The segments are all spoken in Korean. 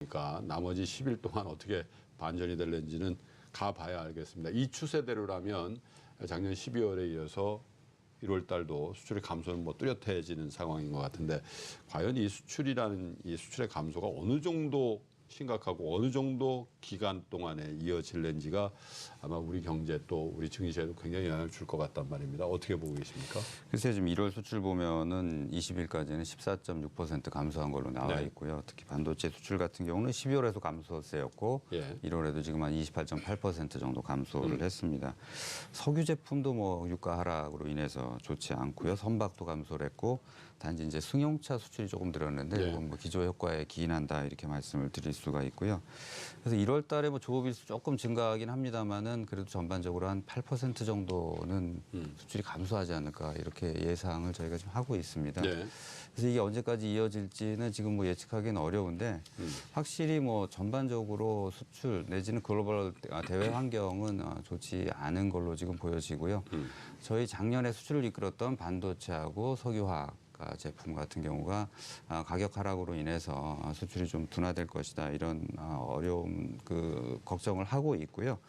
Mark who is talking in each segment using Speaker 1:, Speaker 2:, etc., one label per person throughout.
Speaker 1: 그러니까 나머지 10일 동안 어떻게 반전이 될는지는 가봐야 알겠습니다. 이 추세대로라면 작년 12월에 이어서 1월 달도 수출의 감소는 뭐 뚜렷해지는 상황인 것 같은데 과연 이 수출이라는 이 수출의 감소가 어느 정도 심각하고 어느 정도 기간 동안에 이어질는지가 아마 우리 경제 또 우리 증시에도 굉장히 영향을 줄 것 같단 말입니다. 어떻게 보고 계십니까?
Speaker 2: 글쎄요, 지금 1월 수출 보면은 20일까지는 14.6% 감소한 걸로 나와
Speaker 1: 네.
Speaker 2: 있고요. 특히 반도체 수출 같은 경우는 12월에도 감소세였고
Speaker 1: 예.
Speaker 2: 1월에도 지금 한 28.8% 정도 감소를 했습니다. 석유 제품도 뭐 유가 하락으로 인해서 좋지 않고요. 선박도 감소를 했고 단지 이제 승용차 수출이 조금 늘었는데
Speaker 1: 네.
Speaker 2: 이건 뭐 기저 효과에 기인한다 이렇게 말씀을 드릴 수가 있고요. 그래서 1월 달에 뭐 조업일수 조금 증가하긴 합니다만은 그래도 전반적으로 한 8% 정도는 수출이 감소하지 않을까 이렇게 예상을 저희가 지금 하고 있습니다.
Speaker 1: 네.
Speaker 2: 그래서 이게 언제까지 이어질지는 지금 뭐 예측하기는 어려운데 확실히 뭐 전반적으로 수출 내지는 글로벌 대외 환경은 좋지 않은 걸로 지금 보여지고요. 저희 작년에 수출을 이끌었던 반도체하고 석유화학 제품 같은 경우가 가격 하락으로 인해서 수출이 좀 둔화될 것이다 이런 어려움 걱정을 하고 있고요.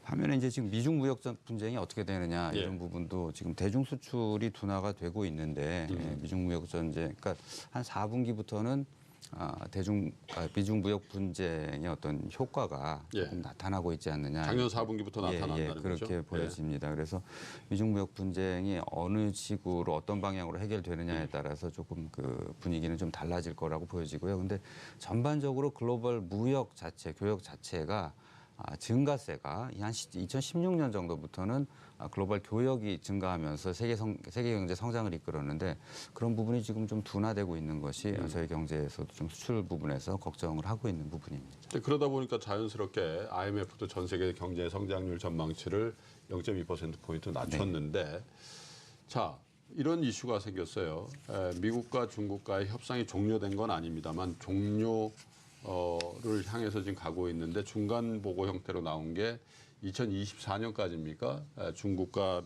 Speaker 2: 반면에 이제 지금 미중 무역 분쟁이 어떻게 되느냐 이런 부분도 지금 대중 수출이 둔화가 되고 있는데 미중 무역 전쟁 그러니까 한 4분기부터는 미중 무역 분쟁의 어떤 효과가 조금 나타나고 있지 않느냐.
Speaker 1: 작년 4분기부터 나타난다는 거죠.
Speaker 2: 그렇게 보여집니다. 그래서 미중 무역 분쟁이 어느 식으로 어떤 방향으로 해결되느냐에 따라서 조금 그 분위기는 좀 달라질 거라고 보여지고요. 근데 전반적으로 글로벌 무역 자체, 교역 자체가 증가세가 한 2016년 정도부터는 글로벌 교역이 증가하면서 세계 경제 성장을 이끌었는데 그런 부분이 지금 좀 둔화되고 있는 것이 저희 경제에서도 좀 수출 부분에서 걱정을 하고 있는 부분입니다.
Speaker 1: 그러다 보니까 자연스럽게 IMF도 전 세계 경제 성장률 전망치를 0.2%포인트 낮췄는데 자, 이런 이슈가 생겼어요. 미국과 중국과의 협상이 종료된 건 아닙니다만 를 향해서 지금 가고 있는데 중간 보고 형태로 나온 게 2024년까지입니까? 중국과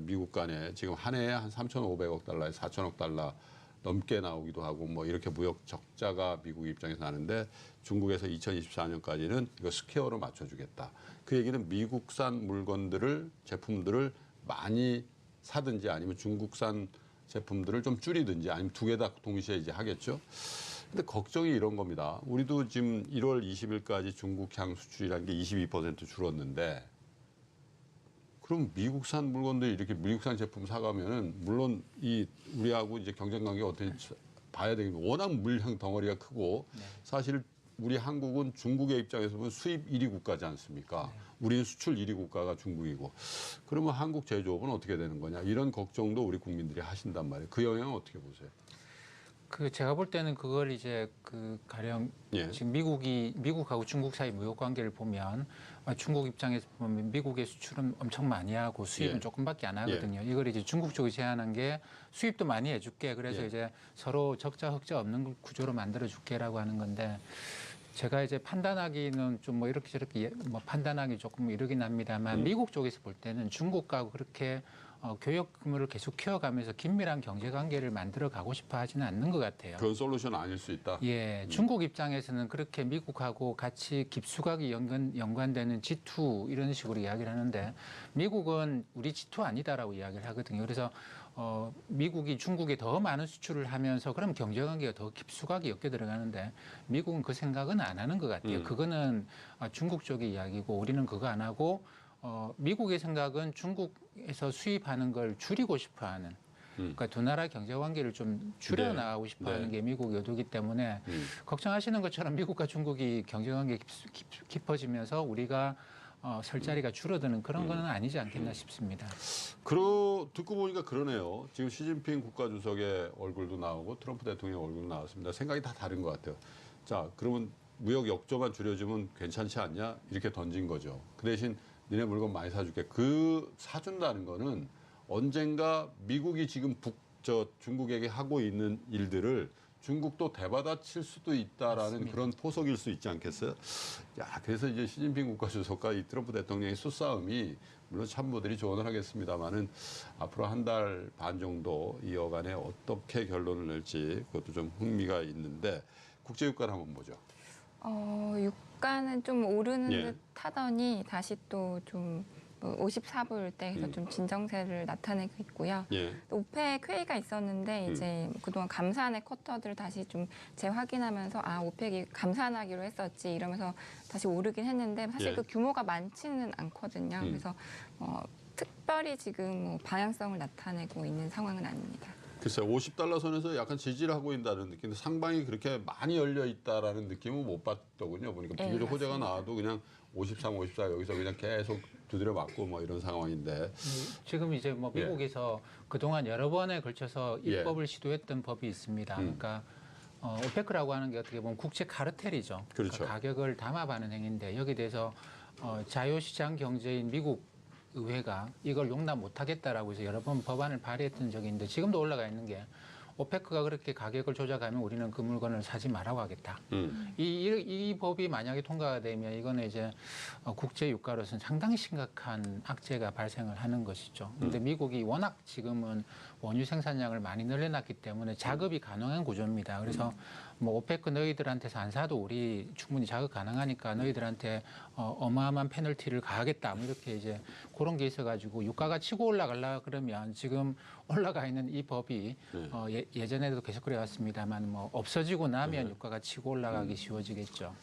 Speaker 1: 미국 간에 지금 한 해에 한 3,500억 달러에 4,000억 달러 넘게 나오기도 하고 뭐 이렇게 무역 적자가 미국 입장에서 나는데 중국에서 2024년까지는 이거 스퀘어로 맞춰주겠다. 그 얘기는 미국산 물건들을 제품들을 많이 사든지 아니면 중국산 제품들을 좀 줄이든지 아니면 두 개 다 동시에 이제 하겠죠. 근데 걱정이 이런 겁니다. 우리도 지금 1월 20일까지 중국향 수출이라는 게 22% 줄었는데 그럼 미국산 물건들 이렇게 미국산 제품 사가면은 물론 우리하고 이제 경쟁 관계가 어떻게 봐야 되겠는데 워낙 물량 덩어리가 크고 사실 우리 한국은 중국의 입장에서 보면 수입 1위 국가지 않습니까? 우리는 수출 1위 국가가 중국이고 그러면 한국 제조업은 어떻게 되는 거냐 이런 걱정도 우리 국민들이 하신단 말이에요. 그 영향은 어떻게 보세요?
Speaker 3: 제가 볼 때는 그걸 이제 가령 지금 미국하고 중국 사이 무역 관계를 보면 중국 입장에서 보면 미국의 수출은 엄청 많이 하고 수입은 조금밖에 안 하거든요. 이걸 이제 중국 쪽이 제안한 게 수입도 많이 해줄게. 그래서 이제 서로 적자 흑자 없는 구조로 만들어줄게라고 하는 건데 제가 이제 판단하기는 좀 뭐 이렇게 저렇게 뭐 판단하기 조금 이르긴 합니다만 미국 쪽에서 볼 때는 중국과 그렇게 교역 규모를 계속 키워가면서 긴밀한 경제 관계를 만들어 가고 싶어 하지는 않는 것 같아요.
Speaker 1: 그건 솔루션 아닐 수 있다.
Speaker 3: 예, 중국 입장에서는 그렇게 미국하고 같이 깊숙하게 연관되는 G2 이런 식으로 이야기를 하는데 미국은 우리 G2 아니다라고 이야기를 하거든요. 그래서 미국이 중국에 더 많은 수출을 하면서 그럼 경제 관계가 더 깊숙하게 엮여 들어가는데 미국은 그 생각은 안 하는 것 같아요. 그거는 중국 쪽의 이야기고 우리는 그거 안 하고 미국의 생각은 중국에서 수입하는 걸 줄이고 싶어하는 그러니까 두 나라 경제 관계를 좀 줄여나가고 싶어하는 게 미국 의도이기 때문에 걱정하시는 것처럼 미국과 중국이 경제 관계 깊어지면서 우리가 설 자리가 줄어드는 그런 거는 아니지 않겠나 싶습니다.
Speaker 1: 듣고 보니까 그러네요. 지금 시진핑 국가주석의 얼굴도 나오고 트럼프 대통령 얼굴도 나왔습니다. 생각이 다 다른 것 같아요. 자, 그러면 무역 역조만 줄여주면 괜찮지 않냐? 이렇게 던진 거죠. 그 대신 니네 물건 많이 사줄게. 사준다는 거는 언젠가 미국이 지금 중국에게 하고 있는 일들을 중국도 대받아칠 수도 있다라는 맞습니다. 그런 포석일 수 있지 않겠어요? 그래서 이제 시진핑 국가주석과 이 트럼프 대통령의 수싸움이 물론 참모들이 조언을 하겠습니다만은 앞으로 한 달 반 정도 이어간에 어떻게 결론을 낼지 그것도 좀 흥미가 있는데 국제유가를 한번 보죠.
Speaker 4: 유가는 좀 오르는
Speaker 1: 예.
Speaker 4: 듯 하더니 다시 또 좀 54불대에서 좀 진정세를 나타내고 있고요.
Speaker 1: 예.
Speaker 4: 또 오펙 회의가 있었는데 이제 그동안 감산의 쿼터들을 다시 좀 재확인하면서 오펙이 감산하기로 했었지 이러면서 다시 오르긴 했는데 사실
Speaker 1: 예.
Speaker 4: 그 규모가 많지는 않거든요. 그래서 특별히 지금 뭐 방향성을 나타내고 있는 상황은 아닙니다.
Speaker 1: 글쎄 50달러 선에서 약간 지지를 하고 있다는 느낌. 상방이 그렇게 많이 열려 있다라는 느낌은 못 받더군요. 보니까
Speaker 4: 네,
Speaker 1: 비교적 호재가
Speaker 4: 맞습니다.
Speaker 1: 나와도 그냥 53, 54 여기서 그냥 계속 두드려 맞고 뭐 이런 상황인데.
Speaker 3: 지금 이제 뭐
Speaker 1: 예.
Speaker 3: 미국에서 그동안 여러 번에 걸쳐서
Speaker 1: 예.
Speaker 3: 입법을 시도했던 법이 있습니다. 그러니까 오페크라고 하는 게 어떻게 보면 국제 카르텔이죠.
Speaker 1: 그렇죠.
Speaker 3: 그러니까 가격을 담합하는 행위인데 여기에 대해서 자유시장 경제인 미국 의회가 이걸 용납 못하겠다라고 해서 여러 번 법안을 발의했던 적이 있는데 지금도 올라가 있는 게 오페크가 그렇게 가격을 조작하면 우리는 그 물건을 사지 말라고 하겠다. 이 법이 만약에 통과가 되면 이거는 이제 국제 유가로서는 상당히 심각한 악재가 발생을 하는 것이죠. 그런데 미국이 워낙 지금은 원유 생산량을 많이 늘려놨기 때문에 작업이 가능한 구조입니다. 그래서 뭐 오페크 너희들한테서 안 사도 우리 충분히 작업 가능하니까 너희들한테 어마어마한 페널티를 가하겠다. 뭐 이렇게 이제 그런 게 있어가지고 유가가 치고 올라가려 그러면 지금 올라가 있는 이 법이 예전에도 계속 그래왔습니다만 뭐 없어지고 나면 유가가 치고 올라가기 쉬워지겠죠.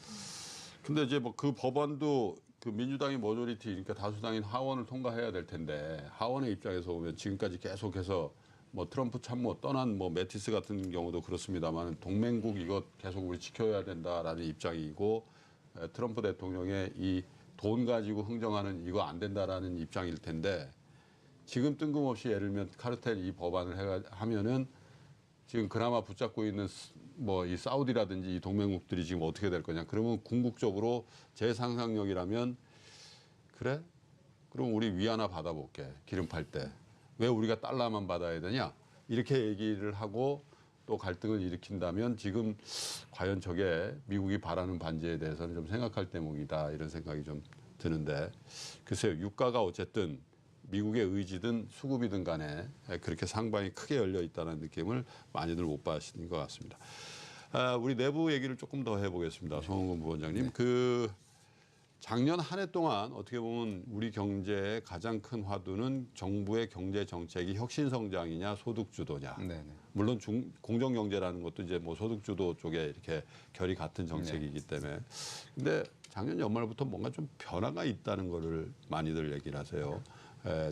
Speaker 1: 근데 이제 뭐 그 법안도 그 민주당이 머저리티 그러니까 다수당인 하원을 통과해야 될 텐데 하원의 입장에서 보면 지금까지 계속해서 뭐 트럼프 참모 떠난 뭐 매티스 같은 경우도 그렇습니다만 동맹국 이거 계속 우리 지켜야 된다라는 입장이고 트럼프 대통령의 이 돈 가지고 흥정하는 이거 안 된다라는 입장일 텐데 지금 뜬금없이 예를 들면 카르텔 이 법안을 하면은 지금 그나마 붙잡고 있는 뭐 이 사우디라든지 이 동맹국들이 지금 어떻게 될 거냐. 그러면 궁극적으로 제 상상력이라면 그래? 그럼 우리 위 하나 받아볼게. 기름 팔 때. 왜 우리가 달러만 받아야 되냐? 이렇게 얘기를 하고 또 갈등을 일으킨다면 지금 과연 저게 미국이 바라는 반지에 대해서는 좀 생각할 대목이다. 이런 생각이 좀 드는데 글쎄요. 유가가 어쨌든 미국의 의지든 수급이든 간에 그렇게 상방이 크게 열려 있다는 느낌을 많이들 못 받으시는 것 같습니다. 우리 내부 얘기를 조금 더 해보겠습니다. 송원근 부원장님. 그 작년 한 해 동안 어떻게 보면 우리 경제의 가장 큰 화두는 정부의 경제 정책이 혁신 성장이냐 소득 주도냐.
Speaker 2: 네네.
Speaker 1: 물론 공정 경제라는 것도 이제 뭐 소득 주도 쪽에 이렇게 결이 같은 정책이기 때문에. 근데 작년 연말부터 뭔가 좀 변화가 있다는 거를 많이들 얘기를 하세요.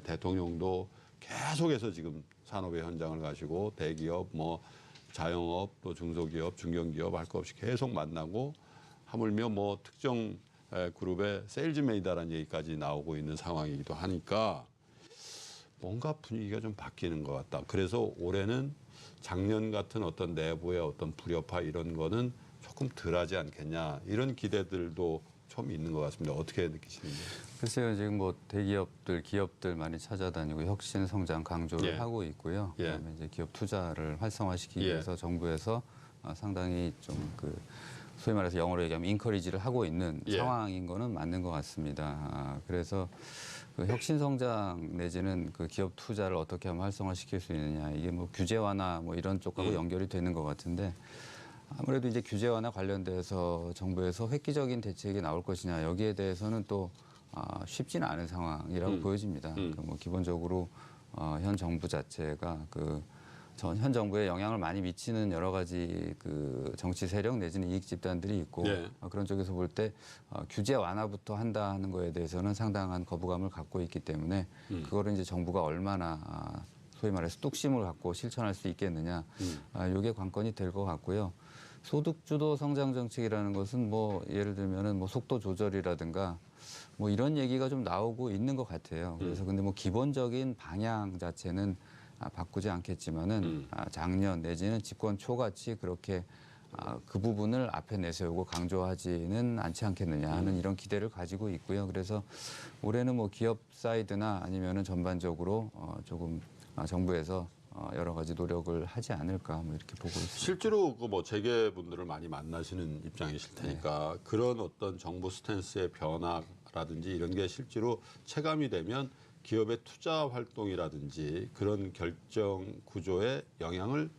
Speaker 1: 대통령도 계속해서 지금 산업의 현장을 가시고 대기업, 뭐 자영업, 또 중소기업, 중견기업 할 것 없이 계속 만나고 하물며 뭐 특정 그룹의 세일즈맨이다라는 얘기까지 나오고 있는 상황이기도 하니까 뭔가 분위기가 좀 바뀌는 것 같다. 그래서 올해는 작년 같은 어떤 내부의 어떤 불협화 이런 거는 조금 덜하지 않겠냐 이런 기대들도 좀 있는 것 같습니다. 어떻게 느끼시는지?
Speaker 2: 글쎄요, 지금 뭐 대기업들, 기업들 많이 찾아다니고 혁신 성장 강조를
Speaker 1: 예.
Speaker 2: 하고 있고요.
Speaker 1: 예.
Speaker 2: 그다음에 이제 기업 투자를 활성화시키기
Speaker 1: 예.
Speaker 2: 위해서 정부에서 상당히 좀 그 소위 말해서 영어로 얘기하면 인커리지를 하고 있는
Speaker 1: 예.
Speaker 2: 상황인 거는 맞는 것 같습니다. 그래서 그 혁신 성장 내지는 그 기업 투자를 어떻게 하면 활성화시킬 수 있느냐 이게 뭐 규제 완화 뭐 이런 쪽하고 연결이 되는 것 같은데 아무래도 이제 규제 완화 관련돼서 정부에서 획기적인 대책이 나올 것이냐 여기에 대해서는 또 쉽지는 않은 상황이라고 보여집니다. 그러니까 뭐 기본적으로 현 정부 자체가 현 정부에 영향을 많이 미치는 여러 가지 그 정치 세력 내지는 이익 집단들이 있고
Speaker 1: 네.
Speaker 2: 그런 쪽에서 볼 때 규제 완화부터 한다 하는 거에 대해서는 상당한 거부감을 갖고 있기 때문에 그거를 이제 정부가 얼마나 소위 말해서 뚝심을 갖고 실천할 수 있겠느냐 이게 관건이 될 것 같고요. 소득주도 성장 정책이라는 것은 뭐 예를 들면은 뭐 속도 조절이라든가 뭐 이런 얘기가 좀 나오고 있는 것 같아요. 그래서 근데 뭐 기본적인 방향 자체는 바꾸지 않겠지만은 작년 내지는 집권 초같이 그렇게 그 부분을 앞에 내세우고 강조하지는 않지 않겠느냐 하는 이런 기대를 가지고 있고요. 그래서 올해는 뭐 기업 사이드나 아니면은 전반적으로 조금 정부에서 여러 가지 노력을 하지 않을까 뭐 이렇게 보고 있습니다.
Speaker 1: 실제로 그 뭐 재계분들을 많이 만나시는 입장이실 테니까 그런 어떤 정부 스탠스의 변화라든지 이런 게 실제로 체감이 되면 기업의 투자 활동이라든지 그런 결정 구조에 영향을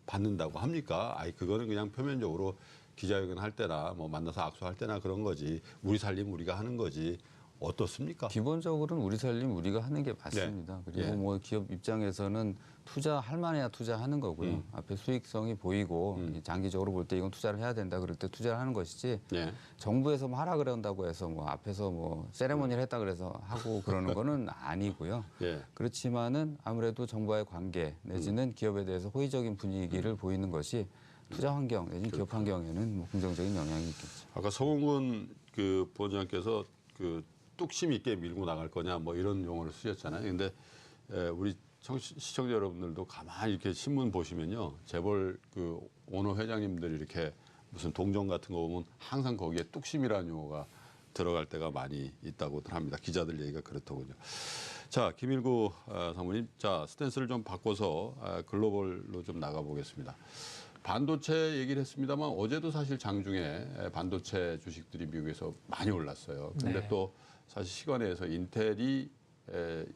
Speaker 1: 받는다고 합니까? 그거는 그냥 표면적으로 기자회견 할 때나 뭐 만나서 악수할 때나 그런 거지. 우리 살림 우리가 하는 거지. 어떻습니까?
Speaker 2: 기본적으로는 우리 살림 우리가 하는 게 맞습니다. 그리고
Speaker 1: 예.
Speaker 2: 뭐 기업 입장에서는 투자할 만해야 투자하는 거고요. 앞에 수익성이 보이고 장기적으로 볼 때 이건 투자를 해야 된다 그럴 때 투자를 하는 것이지
Speaker 1: 예.
Speaker 2: 정부에서 뭐 하라 그런다고 해서 뭐 앞에서 뭐 세레모니를 했다 그래서 하고 그러는 거는 아니고요.
Speaker 1: 예.
Speaker 2: 그렇지만은 아무래도 정부와의 관계 내지는 기업에 대해서 호의적인 분위기를 보이는 것이 투자 환경 내지는 기업 환경에는 뭐 긍정적인 영향이 있겠죠.
Speaker 1: 아까 서공근 그 부원장께서 그 뚝심 있게 밀고 나갈 거냐 뭐 이런 용어를 쓰셨잖아요. 근데 우리 시청자 여러분들도 가만히 이렇게 신문 보시면요. 재벌 그 오너 회장님들이 이렇게 무슨 동정 같은 거 보면 항상 거기에 뚝심이라는 용어가 들어갈 때가 많이 있다고들 합니다. 기자들 얘기가 그렇더군요. 자, 김일구 사모님. 자, 스탠스를 좀 바꿔서 글로벌로 좀 나가보겠습니다. 반도체 얘기를 했습니다만 어제도 사실 장중에 반도체 주식들이 미국에서 많이 올랐어요. 근데
Speaker 3: 네.
Speaker 1: 또 사실 시간에서 인텔이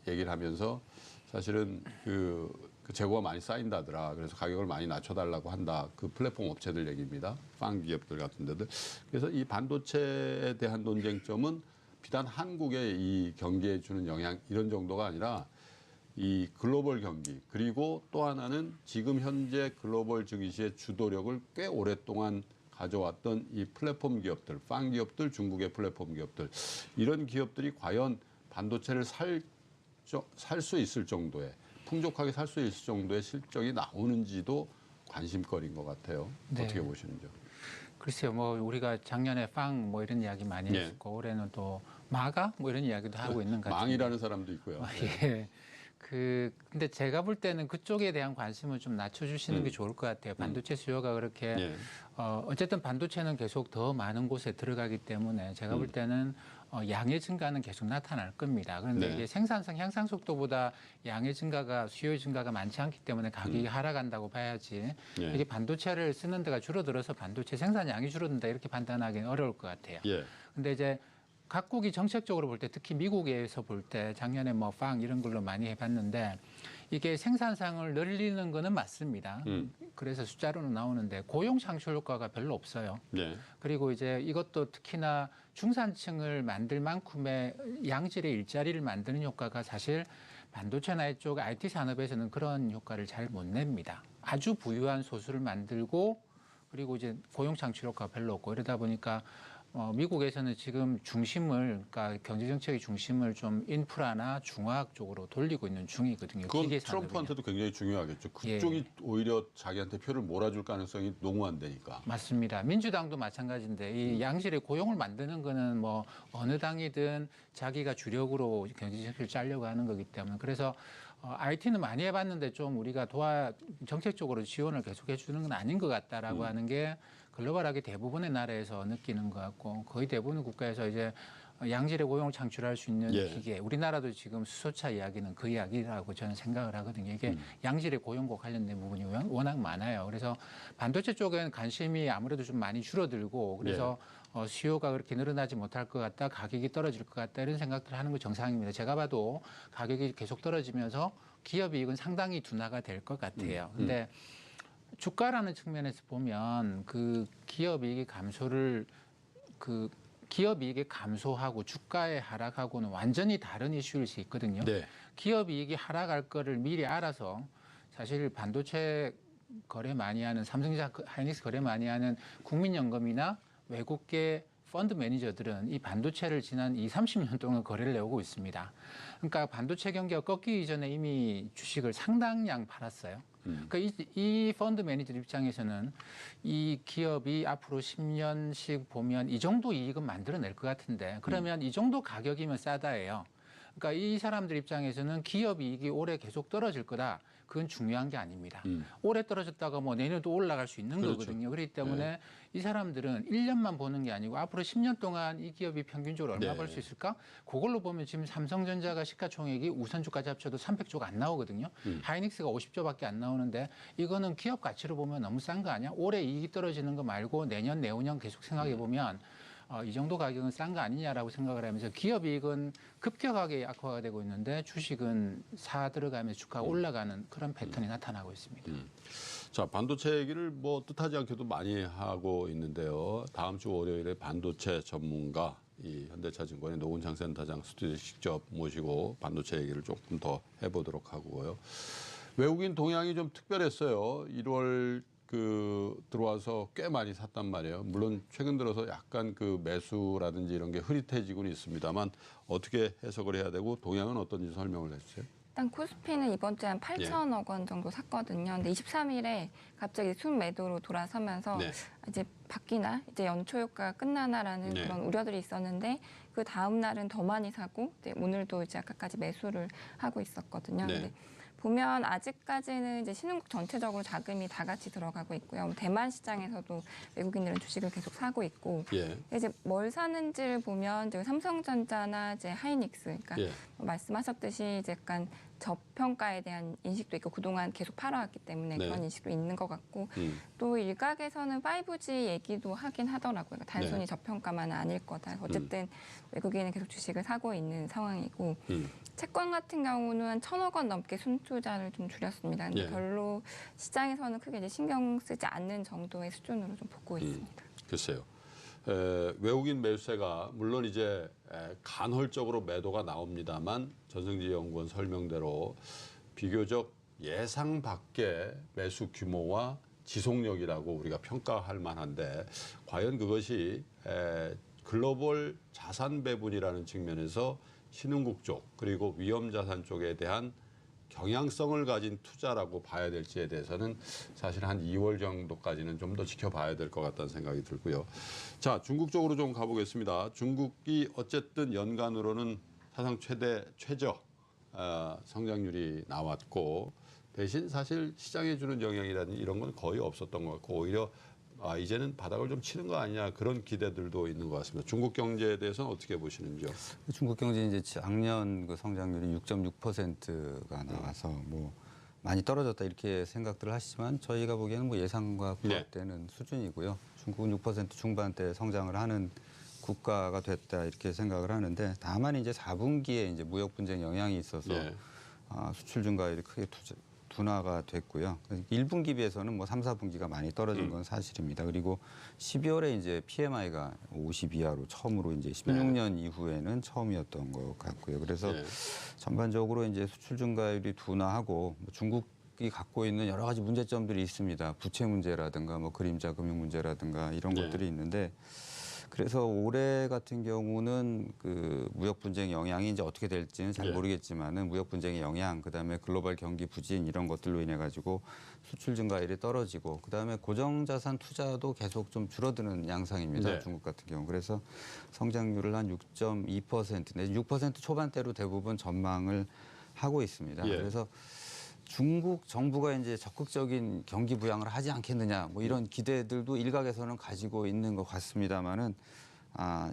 Speaker 1: 얘기를 하면서 사실은 그 재고가 많이 쌓인다더라. 그래서 가격을 많이 낮춰달라고 한다. 그 플랫폼 업체들 얘기입니다. 빵 기업들 같은 데들. 그래서 이 반도체에 대한 논쟁점은 비단 한국의 이 경기에 주는 영향 이런 정도가 아니라 이 글로벌 경기 그리고 또 하나는 지금 현재 글로벌 증시의 주도력을 꽤 오랫동안 가져왔던 이 플랫폼 기업들, 빵 기업들, 중국의 플랫폼 기업들 이런 기업들이 과연 반도체를 살 수 있을 정도의 풍족하게 살 수 있을 정도의 실적이 나오는지도 관심거리인 것 같아요.
Speaker 3: 네.
Speaker 1: 어떻게 보시는지요?
Speaker 3: 글쎄요, 뭐 우리가 작년에 빵 뭐 이런 이야기 많이
Speaker 1: 네.
Speaker 3: 했었고 올해는 또 마가 뭐 이런 이야기도 하고 있는 것 같아요.
Speaker 1: 망이라는 사람도 있고요.
Speaker 3: 예. 근데 제가 볼 때는 그쪽에 대한 관심을 좀 낮춰주시는 게 좋을 것 같아요. 반도체 수요가 그렇게
Speaker 1: 예.
Speaker 3: 어쨌든 반도체는 계속 더 많은 곳에 들어가기 때문에 제가 볼 때는 양의 증가는 계속 나타날 겁니다. 그런데
Speaker 1: 네.
Speaker 3: 이게 생산성 향상 속도보다 양의 증가가 수요의 증가가 많지 않기 때문에 가격이 하락한다고 봐야지
Speaker 1: 예.
Speaker 3: 이게 반도체를 쓰는 데가 줄어들어서 반도체 생산량이 줄어든다 이렇게 판단하기는 어려울 것 같아요.
Speaker 1: 예.
Speaker 3: 근데 이제 각국이 정책적으로 볼 때 특히 미국에서 볼 때 작년에 뭐 빵 이런 걸로 많이 해봤는데 이게 생산상을 늘리는 거는 맞습니다. 그래서 숫자로는 나오는데 고용 창출 효과가 별로 없어요.
Speaker 1: 예.
Speaker 3: 그리고 이제 이것도 특히나 중산층을 만들 만큼의 양질의 일자리를 만드는 효과가 사실 반도체나 이쪽 IT 산업에서는 그런 효과를 잘 못 냅니다. 아주 부유한 소수를 만들고 그리고 이제 고용 창출 효과가 별로 없고 이러다 보니까 미국에서는 지금 중심을, 그러니까 경제정책의 중심을 좀 인프라나 중화학 쪽으로 돌리고 있는 중이거든요.
Speaker 1: 그건
Speaker 3: 기계 산업이요.
Speaker 1: 트럼프한테도 굉장히 중요하겠죠.
Speaker 3: 예.
Speaker 1: 그쪽이 오히려 자기한테 표를 몰아줄 가능성이 농후한다니까.
Speaker 3: 맞습니다. 민주당도 마찬가지인데 이 양질의 고용을 만드는 거는 뭐 어느 당이든 자기가 주력으로 경제정책을 짜려고 하는 거기 때문에 그래서 IT는 많이 해봤는데 좀 우리가 정책적으로 지원을 계속해 주는 건 아닌 것 같다라고 하는 게 글로벌하게 대부분의 나라에서 느끼는 것 같고 거의 대부분의 국가에서 이제 양질의 고용을 창출할 수 있는
Speaker 1: 예.
Speaker 3: 기계. 우리나라도 지금 수소차 이야기는 그 이야기라고 저는 생각을 하거든요. 이게 양질의 고용과 관련된 부분이 워낙 많아요. 그래서 반도체 쪽에는 관심이 아무래도 좀 많이 줄어들고 그래서 수요가 그렇게 늘어나지 못할 것 같다, 가격이 떨어질 것 같다 이런 생각들을 하는 거 정상입니다. 제가 봐도 가격이 계속 떨어지면서 기업 이익은 상당히 둔화가 될 것 같아요. 근데 주가라는 측면에서 보면 그 기업 이익의 감소를 기업 이익이 감소하고 주가의 하락하고는 완전히 다른 이슈일 수 있거든요.
Speaker 1: 네.
Speaker 3: 기업 이익이 하락할 거를 미리 알아서 사실 반도체 거래 많이 하는 삼성전자, 하이닉스 거래 많이 하는 국민연금이나 외국계 펀드 매니저들은 이 반도체를 지난 30년 동안 거래를 해오고 있습니다. 그러니까 반도체 경기가 꺾이기 전에 이미 주식을 상당량 팔았어요. 그러니까 이 펀드 매니저 입장에서는 이 기업이 앞으로 10년씩 보면 이 정도 이익은 만들어낼 것 같은데 그러면 이 정도 가격이면 싸다예요. 그러니까 이 사람들 입장에서는 기업 이익이 올해 계속 떨어질 거다. 그건 중요한 게 아닙니다. 올해 떨어졌다가 뭐 내년도 올라갈 수 있는
Speaker 1: 그렇죠.
Speaker 3: 거거든요. 그렇기 때문에 이 사람들은 1년만 보는 게 아니고 앞으로 10년 동안 이 기업이 평균적으로 얼마
Speaker 1: 네.
Speaker 3: 벌 수 있을까? 그걸로 보면 지금 삼성전자가 시가총액이 우선주까지 합쳐도 300조가 안 나오거든요. 하이닉스가 50조밖에 안 나오는데 이거는 기업 가치로 보면 너무 싼 거 아니야? 올해 이익이 떨어지는 거 말고 내년, 내후년 계속 생각해 보면 이 정도 가격은 싼 거 아니냐라고 생각을 하면서 기업이익은 급격하게 악화가 되고 있는데 주식은 사 들어가면서 주가가 올라가는 그런 패턴이 나타나고 있습니다.
Speaker 1: 자, 반도체 얘기를 뭐 뜻하지 않게도 많이 하고 있는데요. 다음 주 월요일에 반도체 전문가 이 현대차증권의 노은창 센터장 스튜디오에 직접 모시고 반도체 얘기를 조금 더 해보도록 하고요. 외국인 동향이 좀 특별했어요. 1월 들어와서 꽤 많이 샀단 말이에요. 물론 최근 들어서 약간 매수라든지 이런 게 흐릿해지고는 있습니다만 어떻게 해석을 해야 되고 동향은 어떤지 설명을 해주세요.
Speaker 4: 일단 코스피는 이번 주에 한 8천억 원 정도 샀거든요. 근데 23일에 갑자기 순매도로 돌아서면서
Speaker 1: 네.
Speaker 4: 이제 바뀌나 이제 연초 효과가 끝나나라는
Speaker 1: 네.
Speaker 4: 그런 우려들이 있었는데 그 다음 날은 더 많이 사고 이제 오늘도 이제 아까까지 매수를 하고 있었거든요.
Speaker 1: 네.
Speaker 4: 근데 보면 아직까지는 이제 신흥국 전체적으로 자금이 다 같이 들어가고 있고요. 대만 시장에서도 외국인들은 주식을 계속 사고 있고
Speaker 1: 예.
Speaker 4: 이제 뭘 사는지를 보면 이제 삼성전자나 이제 하이닉스, 그러니까
Speaker 1: 예.
Speaker 4: 말씀하셨듯이 이제 약간 저평가에 대한 인식도 있고 그동안 계속 팔아왔기 때문에
Speaker 1: 네.
Speaker 4: 그런 인식도 있는 것 같고 또 일각에서는 5G 얘기도 하긴 하더라고요. 그러니까 단순히
Speaker 1: 네.
Speaker 4: 저평가만은 아닐 거다. 어쨌든 외국인은 계속 주식을 사고 있는 상황이고 채권 같은 경우는 한 1,000억 원 넘게 순투자를 좀 줄였습니다. 근데
Speaker 1: 예.
Speaker 4: 별로 시장에서는 크게 이제 신경 쓰지 않는 정도의 수준으로 좀 보고 있습니다.
Speaker 1: 글쎄요. 외국인 매수세가 물론 이제 간헐적으로 매도가 나옵니다만 전승지 연구원 설명대로 비교적 예상 밖의 매수 규모와 지속력이라고 우리가 평가할 만한데 과연 그것이 글로벌 자산 배분이라는 측면에서 신흥국 쪽 그리고 위험 자산 쪽에 대한 경향성을 가진 투자라고 봐야 될지에 대해서는 사실 한 2월 정도까지는 좀 더 지켜봐야 될 것 같다는 생각이 들고요. 자, 중국 쪽으로 좀 가보겠습니다. 중국이 어쨌든 연간으로는 사상 최저 성장률이 나왔고 대신 사실 시장에 주는 영향이라든지 이런 건 거의 없었던 것 같고 오히려 이제는 바닥을 좀 치는 거 아니냐 그런 기대들도 있는 것 같습니다. 중국 경제에 대해서는 어떻게 보시는지요?
Speaker 2: 중국 경제 이제 작년 그 성장률이 6.6%가 나와서 뭐 많이 떨어졌다 이렇게 생각들을 하시지만 저희가 보기에는 뭐 예상과 부합되는 수준이고요. 중국은 6% 중반대 성장을 하는 국가가 됐다 이렇게 생각을 하는데 다만 이제 4분기에 이제 무역 분쟁 영향이 있어서 수출 증가율이 크게 둔화가 됐고요. 1분기 비해서는 뭐 3, 4분기가 많이 떨어진 건 사실입니다. 그리고 12월에 이제 PMI가 50 이하로 처음으로 이제 16년 이후에는 처음이었던 것 같고요. 그래서 전반적으로 이제 수출 증가율이 둔화하고 중국이 갖고 있는 여러 가지 문제점들이 있습니다. 부채 문제라든가 뭐 그림자 금융 문제라든가 이런 것들이 있는데 그래서 올해 같은 경우는 그 무역 분쟁 영향이 이제 어떻게 될지는 잘 모르겠지만은 무역 분쟁의 영향, 그다음에 글로벌 경기 부진 이런 것들로 인해 가지고 수출 증가율이 떨어지고 그다음에 고정 자산 투자도 계속 좀 줄어드는 양상입니다. 중국 같은 경우. 그래서 성장률을 한 6.2% 내지 6% 초반대로 대부분 전망을 하고 있습니다. 그래서 중국 정부가 이제 적극적인 경기 부양을 하지 않겠느냐 뭐 이런 기대들도 일각에서는 가지고 있는 것 같습니다만은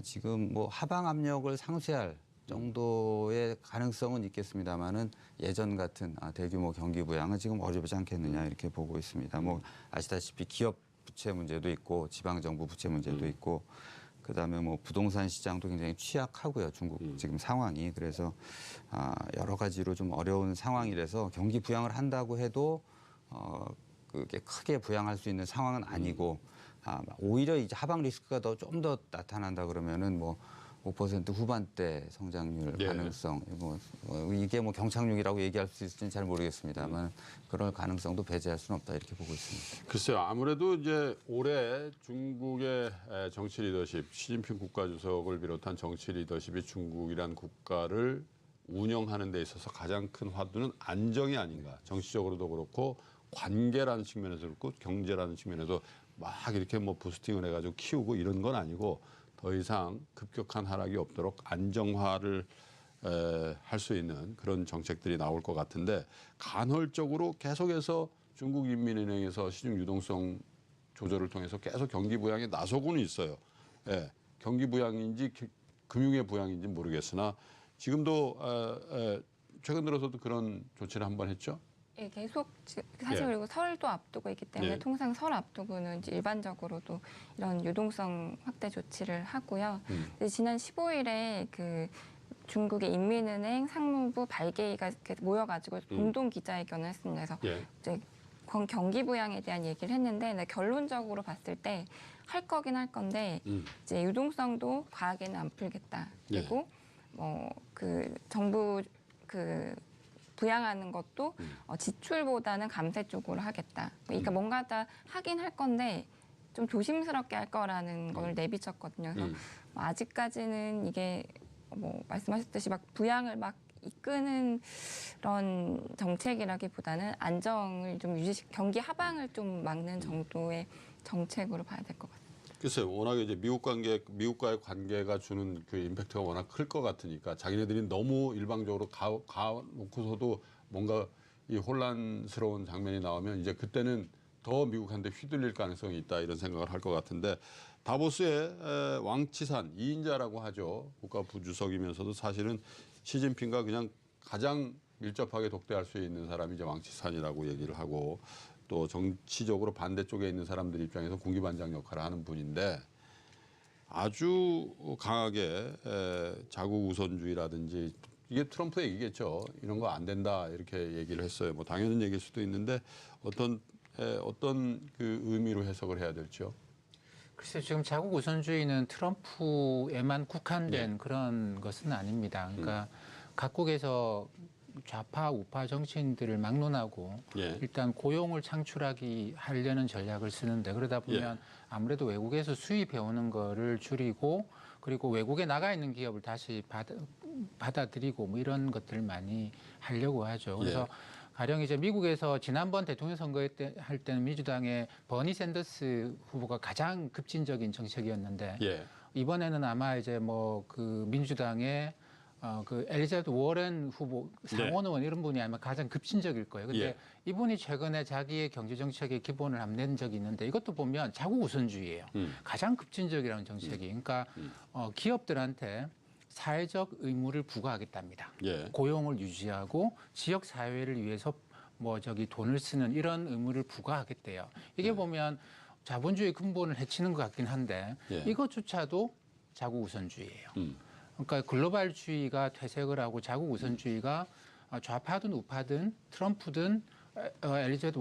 Speaker 2: 지금 뭐 하방 압력을 상쇄할 정도의 가능성은 있겠습니다만은 예전 같은 대규모 경기 부양은 지금 어렵지 않겠느냐 이렇게 보고 있습니다. 뭐 아시다시피 기업 부채 문제도 있고 지방 정부 부채 문제도 있고 그다음에 뭐 부동산 시장도 굉장히 취약하고요. 중국 지금 상황이. 그래서 여러 가지로 좀 어려운 상황이라서 경기 부양을 한다고 해도 그게 크게 부양할 수 있는 상황은 아니고 오히려 이제 하방 리스크가 좀 더 나타난다 그러면은 뭐 5% 후반대 성장률 가능성 뭐 이게 뭐 경착륙이라고 얘기할 수 있을지는 잘 모르겠습니다만 그럴 가능성도 배제할 수는 없다 이렇게 보고 있습니다.
Speaker 1: 글쎄요. 아무래도 이제 올해 중국의 정치 리더십, 시진핑 국가주석을 비롯한 정치 리더십이 중국이란 국가를 운영하는 데 있어서 가장 큰 화두는 안정이 아닌가. 정치적으로도 그렇고 관계라는 측면에서 그렇고 경제라는 측면에서 막 이렇게 뭐 부스팅을 해가지고 키우고 이런 건 아니고 더 이상 급격한 하락이 없도록 안정화를 할 수 있는 그런 정책들이 나올 것 같은데 간헐적으로 계속해서 중국인민은행에서 시중 유동성 조절을 통해서 계속 경기 부양에 나서고는 있어요. 경기 부양인지 금융의 부양인지 모르겠으나 지금도 최근 들어서도 그런 조치를 한번 했죠.
Speaker 4: 예, 계속 사실
Speaker 1: 예.
Speaker 4: 그리고 설도 앞두고 있기 때문에
Speaker 1: 예.
Speaker 4: 통상 설 앞두고는 이제 일반적으로도 이런 유동성 확대 조치를 하고요. 근데 지난 15일에 그 중국의 인민은행 상무부 발개이가 이렇게 모여가지고 공동 기자회견을 했습니다. 그래서
Speaker 1: 예.
Speaker 4: 이제 경기 부양에 대한 얘기를 했는데 네, 결론적으로 봤을 때 할 거긴 할 건데 이제 유동성도 과하게는 안 풀겠다. 그리고 그 정부 그 부양하는 것도 지출보다는 감세 쪽으로 하겠다. 그러니까 뭔가 다 하긴 할 건데 좀 조심스럽게 할 거라는 걸 내비쳤거든요. 그래서 뭐 아직까지는 이게 뭐 말씀하셨듯이 막 부양을 막 이끄는 그런 정책이라기보다는 안정을 좀 경기 하방을 좀 막는 정도의 정책으로 봐야 될 것 같아요.
Speaker 1: 글쎄요, 워낙에 이제 미국과의 관계가 주는 그 임팩트가 워낙 클 것 같으니까 자기네들이 너무 일방적으로 가놓고서도 뭔가 이 혼란스러운 장면이 나오면 이제 그때는 더 미국한테 휘둘릴 가능성이 있다 이런 생각을 할 것 같은데 다보스의 왕치산 2인자라고 하죠. 국가 부주석이면서도 사실은 시진핑과 그냥 가장 밀접하게 독대할 수 있는 사람이 이제 왕치산이라고 얘기를 하고 또 정치적으로 반대쪽에 있는 사람들 입장에서 군기반장 역할을 하는 분인데 아주 강하게 자국 우선주의라든지 이게 트럼프 얘기겠죠. 이런 거 안 된다 이렇게 얘기를 했어요. 뭐 당연한 얘기일 수도 있는데 어떤 그 의미로 해석을 해야 될지요.
Speaker 3: 글쎄요, 지금 자국 우선주의는 트럼프에만 국한된
Speaker 1: 예.
Speaker 3: 그런 것은 아닙니다. 그러니까 각국에서 좌파 우파 정치인들을 막론하고
Speaker 1: 예.
Speaker 3: 일단 고용을 하려는 전략을 쓰는데 그러다 보면 아무래도 외국에서 수입해오는 거를 줄이고 그리고 외국에 나가 있는 기업을 다시 받아들이고 뭐 이런 것들을 많이 하려고 하죠. 그래서 가령 이제 미국에서 지난번 대통령 선거 할 때는 민주당의 버니 샌더스 후보가 가장 급진적인 정책이었는데 이번에는 아마 이제 뭐 그 민주당의 그 엘리자베트 워렌 후보 상원의원 이런 분이 아마 가장 급진적일 거예요. 근데 이분이 최근에 자기의 경제 정책의 기본을 낸 적이 있는데 이것도 보면 자국 우선주의예요. 가장 급진적이라는 정책이. 그러니까 기업들한테 사회적 의무를 부과하겠답니다. 고용을 유지하고 지역 사회를 위해서 돈을 쓰는 이런 의무를 부과하겠대요. 이게 보면 자본주의 근본을 해치는 것 같긴 한데 이것조차도 자국 우선주의예요. 그러니까 글로벌주의가 퇴색을 하고 자국 우선주의가 좌파든 우파든 트럼프든 엘리자베트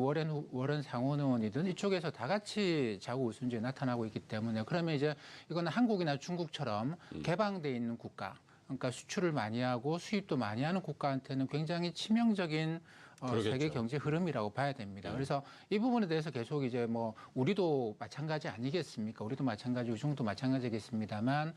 Speaker 3: 워런 상원의원이든 이쪽에서 다 같이 자국 우선주의에 나타나고 있기 때문에 그러면 이제 이거는 한국이나 중국처럼 개방돼 있는 국가, 그러니까 수출을 많이 하고 수입도 많이 하는 국가한테는 굉장히 치명적인 세계 경제 흐름이라고 봐야 됩니다. 그래서 이 부분에 대해서 계속 이제 뭐 우리도 마찬가지 아니겠습니까? 우리도 마찬가지고 중국도 마찬가지겠습니다만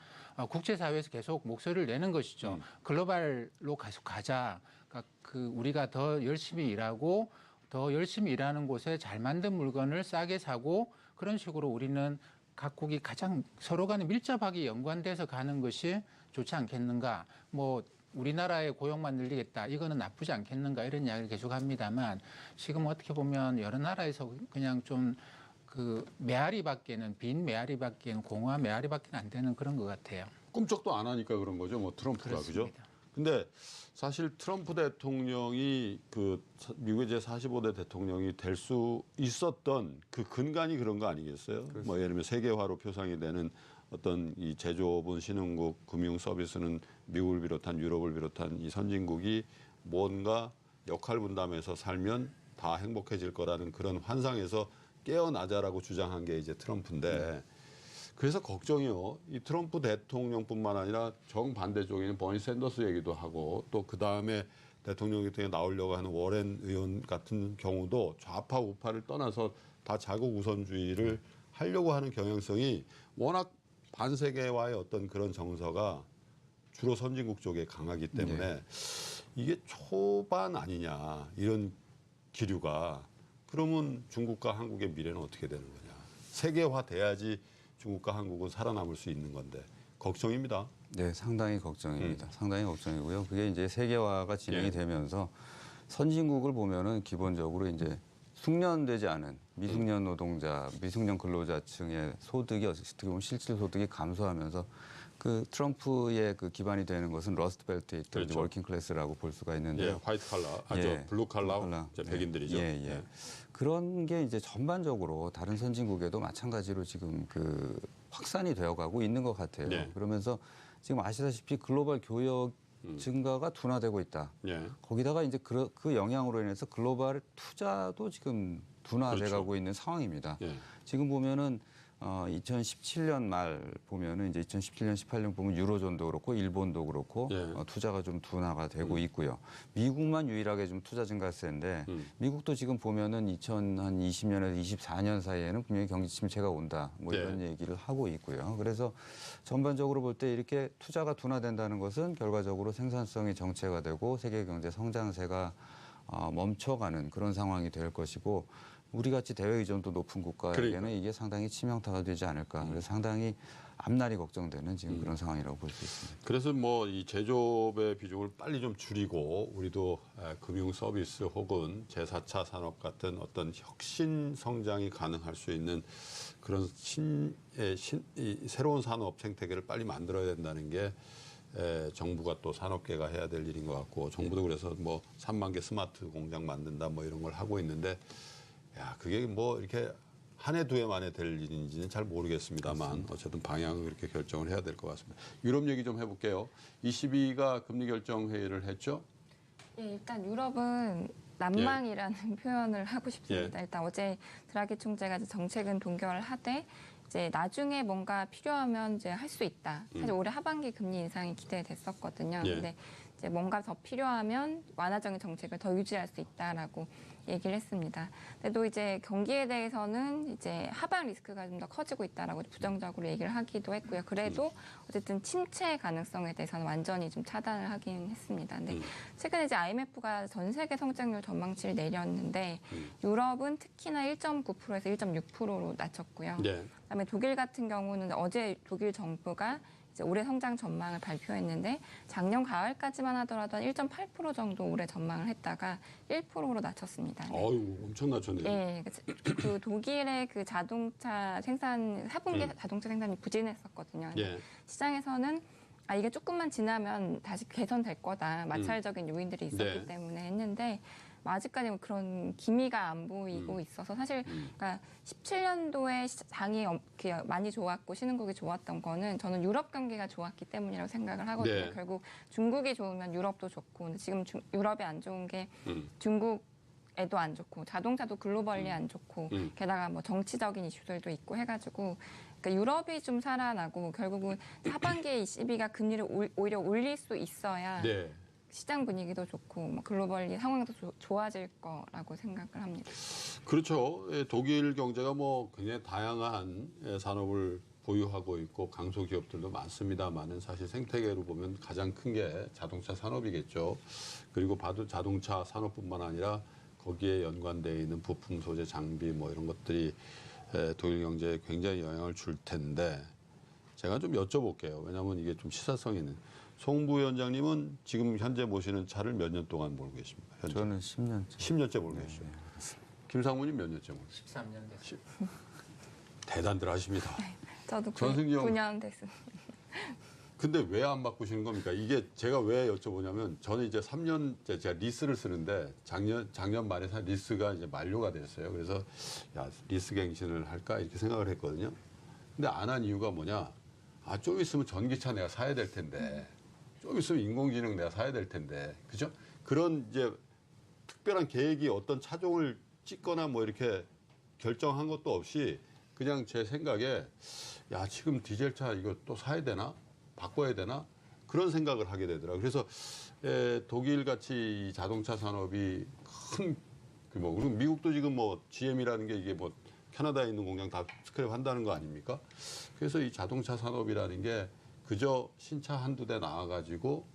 Speaker 3: 국제사회에서 계속 목소리를 내는 것이죠. 글로벌로 계속 가자. 그러니까 우리가 더 열심히 일하고 더 열심히 일하는 곳에 잘 만든 물건을 싸게 사고 그런 식으로 우리는 각국이 가장 서로 간에 밀접하게 연관돼서 가는 것이 좋지 않겠는가. 뭐 우리나라의 고용만 늘리겠다. 이거는 나쁘지 않겠는가. 이런 이야기를 계속 합니다만 지금 어떻게 보면 여러 나라에서 그냥 좀 그 메아리밖에는 빈 메아리밖에는 공허한 메아리밖에는 안 되는 그런 것 같아요.
Speaker 1: 꿈쩍도 안 하니까 그런 거죠. 뭐 트럼프가 그죠? 근데 사실 트럼프 대통령이 그 미국의 제45대 대통령이 될 수 있었던 그 근간이 그런 거 아니겠어요? 뭐 예를 들면 세계화로 표상이 되는 어떤 이 제조업은 신흥국, 금융 서비스는 미국을 비롯한 유럽을 비롯한 이 선진국이 뭔가 역할 분담해서 살면 다 행복해질 거라는 그런 환상에서 깨어나자라고 주장한 게 이제 트럼프인데 그래서 걱정이요. 이 트럼프 대통령뿐만 아니라 정반대 쪽에 있는 버니 샌더스 얘기도 하고 또 그다음에 대통령이 나오려고 하는 워렌 의원 같은 경우도 좌파 우파를 떠나서 다 자국 우선주의를 하려고 하는 경향성이 워낙 반세계화의 어떤 그런 정서가 주로 선진국 쪽에 강하기 때문에 이게 초반 아니냐 이런 기류가 그러면 중국과 한국의 미래는 어떻게 되는 거냐. 세계화 돼야지 중국과 한국은 살아남을 수 있는 건데 걱정입니다.
Speaker 2: 네, 상당히 걱정입니다. 상당히 걱정이고요. 그게 이제 세계화가 진행이 되면서 선진국을 보면은 기본적으로 이제 숙련되지 않은 미숙련 노동자, 미숙련 근로자층의 소득이 어떻게 보면 실질 소득이 감소하면서 그 트럼프의 그 기반이 되는 것은 러스트 벨트에 있던
Speaker 1: 그렇죠.
Speaker 2: 워킹 클래스라고 볼 수가 있는데
Speaker 1: 예, 화이트 칼라,
Speaker 2: 예,
Speaker 1: 블루 칼라, 이제
Speaker 2: 예,
Speaker 1: 백인들이죠.
Speaker 2: 예, 예.
Speaker 1: 예.
Speaker 2: 그런 게 이제 전반적으로 다른 선진국에도 마찬가지로 지금 그 확산이 되어가고 있는 것 같아요.
Speaker 1: 네.
Speaker 2: 그러면서 지금 아시다시피 글로벌 교역 증가가 둔화되고 있다.
Speaker 1: 예.
Speaker 2: 거기다가 이제 그 영향으로 인해서 글로벌 투자도 지금 둔화돼가고
Speaker 1: 그렇죠.
Speaker 2: 있는 상황입니다.
Speaker 1: 예.
Speaker 2: 지금 보면은 2017년 말 보면은 이제 2017년, 18년 보면 유로존도 그렇고 일본도 그렇고
Speaker 1: 예.
Speaker 2: 투자가 좀 둔화가 되고 있고요. 미국만 유일하게 좀 투자 증가세인데 미국도 지금 보면은 2020년에서 24년 사이에는 분명히 경기 침체가 온다. 뭐 이런 얘기를 하고 있고요. 그래서 전반적으로 볼 때 이렇게 투자가 둔화된다는 것은 결과적으로 생산성이 정체가 되고 세계 경제 성장세가 멈춰가는 그런 상황이 될 것이고 우리 같이 대외 의존도 높은 국가에게는
Speaker 1: 그러니까.
Speaker 2: 이게 상당히 치명타가 되지 않을까. 그래서 상당히 앞날이 걱정되는 지금 그런 상황이라고 볼 수 있습니다.
Speaker 1: 그래서 뭐 이 제조업의 비중을 빨리 좀 줄이고 우리도 금융 서비스 혹은 제4차 산업 같은 어떤 혁신 성장이 가능할 수 있는 그런 이 새로운 산업 생태계를 빨리 만들어야 된다는 게 정부가 또 산업계가 해야 될 일인 것 같고 정부도 그래서 뭐 3만 개 스마트 공장 만든다 뭐 이런 걸 하고 있는데 야, 그게 뭐 이렇게 한 해 두 해 만에 될 일인지는 잘 모르겠습니다만 어쨌든 방향을 그렇게 결정을 해야 될 것 같습니다. 유럽 얘기 좀 해볼게요. ECB가 금리 결정 회의를 했죠?
Speaker 4: 예, 일단 유럽은 난망이라는 표현을 하고 싶습니다. 일단 어제 드라기 총재가 이제 정책은 동결하되 이제 나중에 뭔가 필요하면 이제 할 수 있다. 사실 올해 하반기 금리 인상이 기대됐었거든요.
Speaker 1: 예.
Speaker 4: 근데 이제 뭔가 더 필요하면 완화적인 정책을 더 유지할 수 있다라고 얘기를 했습니다. 근데 또 이제 경기에 대해서는 이제 하방 리스크가 좀 더 커지고 있다라고 부정적으로 얘기를 하기도 했고요. 그래도 어쨌든 침체 가능성에 대해서는 완전히 좀 차단을 하긴 했습니다. 근데 최근에 이제 IMF가 전 세계 성장률 전망치를 내렸는데 유럽은 특히나 1.9%에서 1.6%로 낮췄고요.
Speaker 1: 네.
Speaker 4: 그다음에 독일 같은 경우는 어제 독일 정부가 이제 올해 성장 전망을 발표했는데 작년 가을까지만 하더라도 한 1.8% 정도 올해 전망을 했다가 1%로 낮췄습니다. 네.
Speaker 1: 어유 엄청 낮췄네요.
Speaker 4: 예, 그 독일의 그 자동차 생산 4분기 자동차 생산이 부진했었거든요. 근데
Speaker 1: 예.
Speaker 4: 시장에서는 이게 조금만 지나면 다시 개선될 거다. 마찰적인 요인들이 있었기
Speaker 1: 네.
Speaker 4: 때문에 했는데 아직까지 뭐 그런 기미가 안 보이고 있어서 사실 그러니까 17년도에 장이 이렇게 많이 좋았고 신흥국이 좋았던 거는 저는 유럽 경기가 좋았기 때문이라고 생각을 하거든요.
Speaker 1: 네.
Speaker 4: 결국 중국이 좋으면 유럽도 좋고 근데 지금 유럽이 안 좋은 게 중국에도 안 좋고 자동차도 글로벌리 안 좋고 게다가 뭐 정치적인 이슈들도 있고 해가지고 그러니까 유럽이 좀 살아나고 결국은 하반기에 ECB가 금리를 오히려 올릴 수 있어야
Speaker 1: 네.
Speaker 4: 시장 분위기도 좋고 뭐 글로벌리 상황도 좋아질 거라고 생각을 합니다.
Speaker 1: 그렇죠. 독일 경제가 뭐 굉장히 다양한 산업을 보유하고 있고 강소 기업들도 많습니다만은 사실 생태계로 보면 가장 큰 게 자동차 산업이겠죠. 그리고 봐도 자동차 산업뿐만 아니라 거기에 연관되어 있는 부품, 소재, 장비 뭐 이런 것들이 독일 경제에 굉장히 영향을 줄 텐데 제가 좀 여쭤볼게요. 왜냐하면 이게 좀 시사성이 있는. 송 부위원장님은 지금 현재 모시는 차를 몇 년 동안 몰고 계십니까? 현재?
Speaker 2: 저는 10년째.
Speaker 1: 10년째 몰고 계시죠. 김상무님 몇 년째 몰고 계십니까?
Speaker 3: 13년 됐어요.
Speaker 1: 대단들 하십니다.
Speaker 4: 저도
Speaker 1: 전승기 형.
Speaker 4: 9년 됐습니다.
Speaker 1: 근데 왜 안 바꾸시는 겁니까? 이게 제가 왜 여쭤보냐면 저는 이제 3년째 제가 리스를 쓰는데 작년 말에 리스가 이제 만료가 됐어요. 그래서 야, 리스 갱신을 할까 이렇게 생각을 했거든요. 근데 안 한 이유가 뭐냐? 좀 있으면 전기차 내가 사야 될 텐데 좀 있으면 인공지능 내가 사야 될 텐데 그죠? 그런 이제 특별한 계획이 어떤 차종을 찍거나 뭐 이렇게 결정한 것도 없이 그냥 제 생각에 야, 지금 디젤차 이거 또 사야 되나? 바꿔야 되나? 그런 생각을 하게 되더라고요. 그래서 독일 같이 이 자동차 산업이 그리고 미국도 지금 뭐 GM이라는 게 이게 뭐 캐나다에 있는 공장 다 스크랩 한다는 거 아닙니까? 그래서 이 자동차 산업이라는 게 그저 신차 한두 대 나와가지고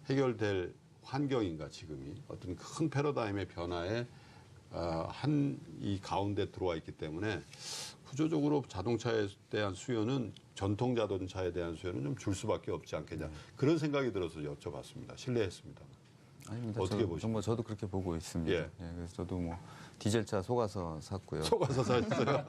Speaker 1: 해결될 환경인가 지금이 어떤 큰 패러다임의 변화에 이 가운데 들어와 있기 때문에 구조적으로 자동차에 대한 수요는 전통 자동차에 대한 수요는 좀 줄 수밖에 없지 않겠냐 그런 생각이 들어서 여쭤봤습니다. 실례했습니다.
Speaker 2: 아닙니다.
Speaker 1: 어떻게 보십니까?
Speaker 2: 정말 저도 그렇게 보고 있습니다.
Speaker 1: 예.
Speaker 2: 예, 그래서 저도 뭐 디젤차 속아서 샀고요.
Speaker 1: 속아서 사셨어요?